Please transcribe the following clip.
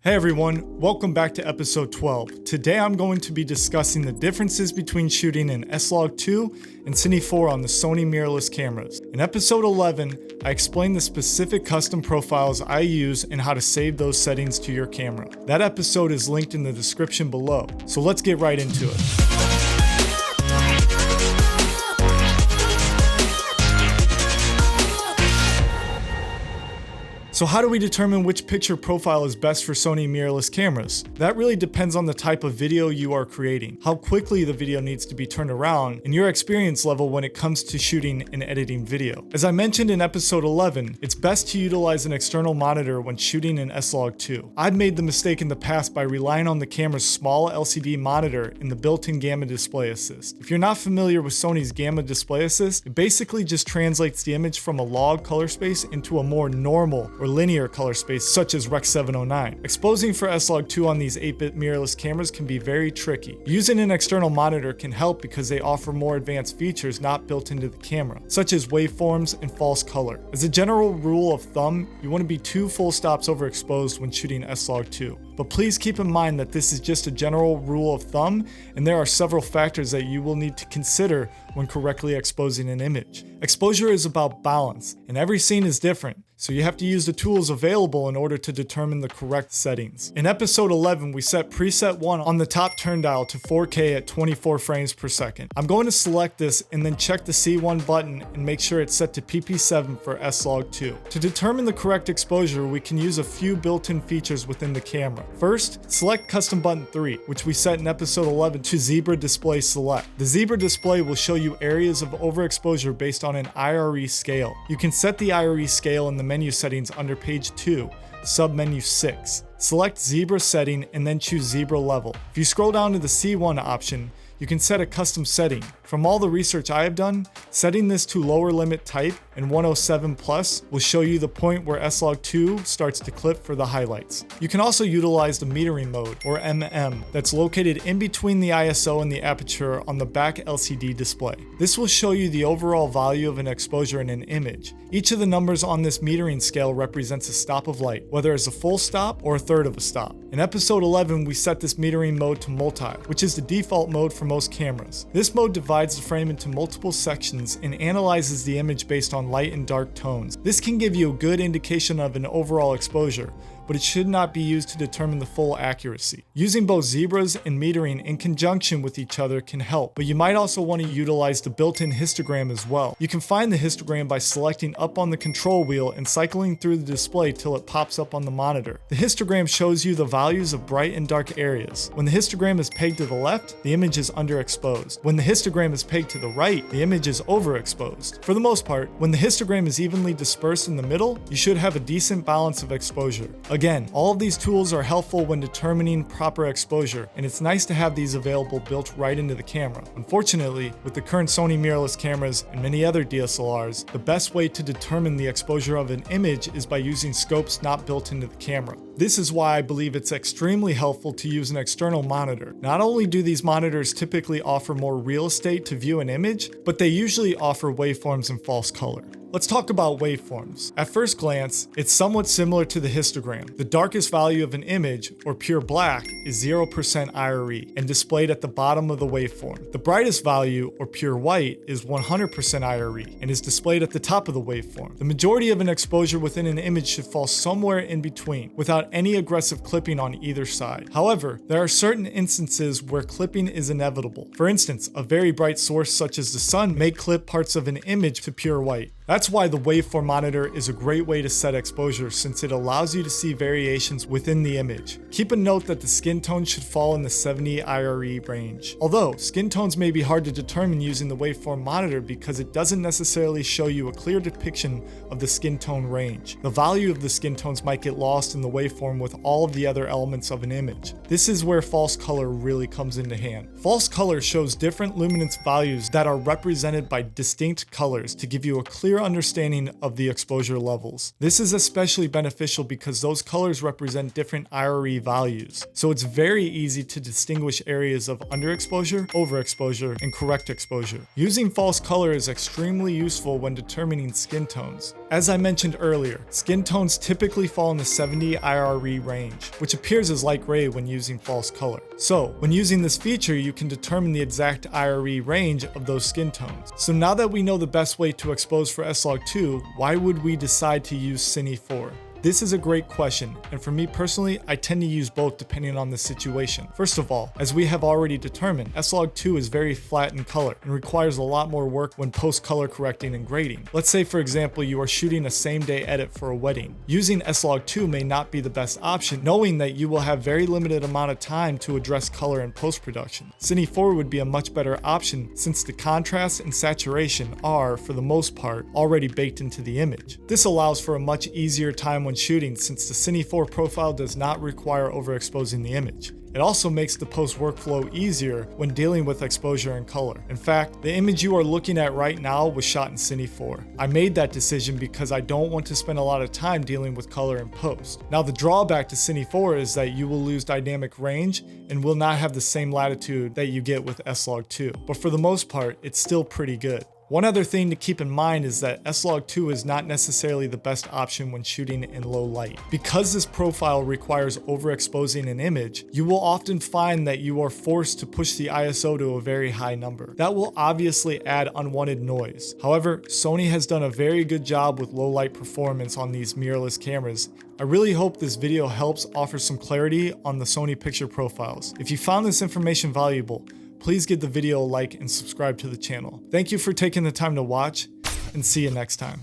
Hey everyone, welcome back to episode 12. Today I'm going to be discussing the differences between shooting in S-Log2 and Cine 4 on the Sony mirrorless cameras. In episode 11, I explained the specific custom profiles I use and how to save those settings to your camera. That episode is linked in the description below, so let's get right into it. So how do we determine which picture profile is best for Sony mirrorless cameras? That really depends on the type of video you are creating, how quickly the video needs to be turned around, and your experience level when it comes to shooting and editing video. As I mentioned in episode 11, it's best to utilize an external monitor when shooting in S-Log2. I've made the mistake in the past by relying on the camera's small LCD monitor and the built-in Gamma Display Assist. If you're not familiar with Sony's Gamma Display Assist, it basically just translates the image from a log color space into a more normal or linear color space such as Rec. 709. Exposing for S-Log2 on these 8-bit mirrorless cameras can be very tricky. Using an external monitor can help because they offer more advanced features not built into the camera, such as waveforms and false color. As a general rule of thumb, you want to be 2 full stops overexposed when shooting S-Log2. But please keep in mind that this is just a general rule of thumb, and there are several factors that you will need to consider when correctly exposing an image. Exposure is about balance, and every scene is different, so you have to use the tools available in order to determine the correct settings. In episode 11, we set preset 1 on the top turn dial to 4K at 24 frames per second. I'm going to select this and then check the C1 button and make sure it's set to PP7 for S-Log2. To determine the correct exposure, we can use a few built-in features within the camera. First, select custom button 3, which we set in episode 11 to Zebra Display Select. The Zebra Display will show you areas of overexposure based on an IRE scale. You can set the IRE scale in the menu settings under page 2, submenu 6. Select Zebra setting and then choose Zebra level. If you scroll down to the C1 option, you can set a custom setting. From all the research I have done, setting this to lower limit type and 107 plus will show you the point where S-Log2 starts to clip for the highlights. You can also utilize the metering mode, or MM, that's located in between the ISO and the aperture on the back LCD display. This will show you the overall value of an exposure in an image. Each of the numbers on this metering scale represents a stop of light, whether it's a full stop or a third of a stop. In episode 11, we set this metering mode to multi, which is the default mode for most cameras. This mode divides the frame into multiple sections and analyzes the image based on light and dark tones. This can give you a good indication of an overall exposure, but it should not be used to determine the full accuracy. Using both zebras and metering in conjunction with each other can help, but you might also want to utilize the built-in histogram as well. You can find the histogram by selecting up on the control wheel and cycling through the display till it pops up on the monitor. The histogram shows you the values of bright and dark areas. When the histogram is pegged to the left, the image is underexposed. When the histogram is pegged to the right, the image is overexposed. For the most part, when the histogram is evenly dispersed in the middle, you should have a decent balance of exposure. Again, all of these tools are helpful when determining proper exposure, and it's nice to have these available built right into the camera. Unfortunately, with the current Sony mirrorless cameras and many other DSLRs, the best way to determine the exposure of an image is by using scopes not built into the camera. This is why I believe it's extremely helpful to use an external monitor. Not only do these monitors typically offer more real estate to view an image, but they usually offer waveforms and false color. Let's talk about waveforms. At first glance, it's somewhat similar to the histogram. The darkest value of an image, or pure black, is 0% IRE and displayed at the bottom of the waveform. The brightest value, or pure white, is 100% IRE and is displayed at the top of the waveform. The majority of an exposure within an image should fall somewhere in between, without any aggressive clipping on either side. However, there are certain instances where clipping is inevitable. For instance, a very bright source such as the sun may clip parts of an image to pure white. That's why the waveform monitor is a great way to set exposure, since it allows you to see variations within the image. Keep a note that the skin tone should fall in the 70 IRE range. Although, skin tones may be hard to determine using the waveform monitor because it doesn't necessarily show you a clear depiction of the skin tone range. The value of the skin tones might get lost in the waveform with all of the other elements of an image. This is where false color really comes into hand. False color shows different luminance values that are represented by distinct colors to give you a clear clear understanding of the exposure levels. This is especially beneficial because those colors represent different IRE values, so it's very easy to distinguish areas of underexposure, overexposure, and correct exposure. Using false color is extremely useful when determining skin tones. As I mentioned earlier, skin tones typically fall in the 70 IRE range, which appears as light gray when using false color. So, when using this feature, you can determine the exact IRE range of those skin tones. So now that we know the best way to expose for S-Log2, why would we decide to use Cine 4? This is a great question, and for me personally, I tend to use both depending on the situation. First of all, as we have already determined, S-Log2 is very flat in color and requires a lot more work when post-color correcting and grading. Let's say, for example, you are shooting a same-day edit for a wedding. Using S-Log2 may not be the best option, knowing that you will have very limited amount of time to address color in post-production. Cine 4 would be a much better option since the contrast and saturation are, for the most part, already baked into the image. This allows for a much easier time when shooting since the Cine 4 profile does not require overexposing the image. It also makes the post workflow easier when dealing with exposure and color. In fact, the image you are looking at right now was shot in Cine 4. I made that decision because I don't want to spend a lot of time dealing with color in post. Now the drawback to Cine 4 is that you will lose dynamic range and will not have the same latitude that you get with S-Log2, but for the most part, it's still pretty good. One other thing to keep in mind is that S-Log2 is not necessarily the best option when shooting in low light. Because this profile requires overexposing an image, you will often find that you are forced to push the ISO to a very high number. That will obviously add unwanted noise. However, Sony has done a very good job with low light performance on these mirrorless cameras. I really hope this video helps offer some clarity on the Sony picture profiles. If you found this information valuable, please give the video a like and subscribe to the channel. Thank you for taking the time to watch, and see you next time.